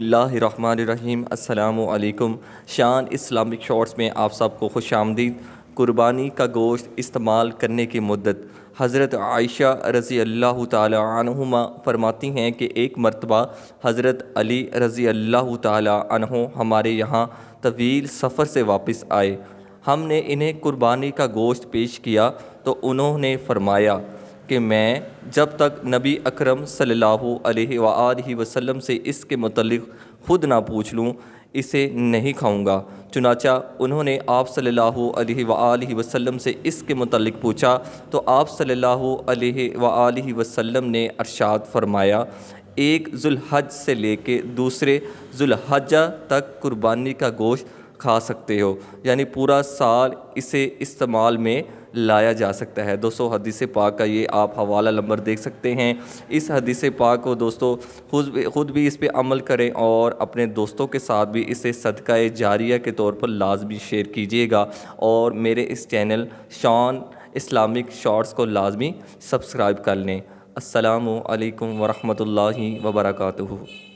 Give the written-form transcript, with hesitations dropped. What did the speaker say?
اللہ الرحمن الرحیم۔ السلام علیکم۔ شان اسلامک شارٹس میں آپ سب کو خوش آمدید۔ قربانی کا گوشت استعمال کرنے کی مدت۔ حضرت عائشہ رضی اللہ تعالی عنہما فرماتی ہیں کہ ایک مرتبہ حضرت علی رضی اللہ تعالی عنہ ہمارے یہاں طویل سفر سے واپس آئے۔ ہم نے انہیں قربانی کا گوشت پیش کیا تو انہوں نے فرمایا کہ میں جب تک نبی اکرم صلی اللہ علیہ وآلہ وسلم سے اس کے متعلق خود نہ پوچھ لوں اسے نہیں کھاؤں گا۔ چنانچہ انہوں نے آپ صلی اللہ علیہ وآلہ وسلم سے اس کے متعلق پوچھا تو آپ صلی اللہ علیہ وآلہ وسلم نے ارشاد فرمایا، ایک ذو الحج سے لے کے دوسرے ذو الحجہ تک قربانی کا گوشت کھا سکتے ہو، یعنی پورا سال اسے استعمال میں لایا جا سکتا ہے۔ دوستو حدیث پاک کا یہ آپ حوالہ نمبر دیکھ سکتے ہیں۔ اس حدیث پاک کو دوستو خود بھی اس پہ عمل کریں اور اپنے دوستوں کے ساتھ بھی اسے صدقہ جاریہ کے طور پر لازمی شیئر کیجیے گا، اور میرے اس چینل شان اسلامک شارٹس کو لازمی سبسکرائب کر لیں۔ السلام علیکم ورحمۃ اللہ وبرکاتہ۔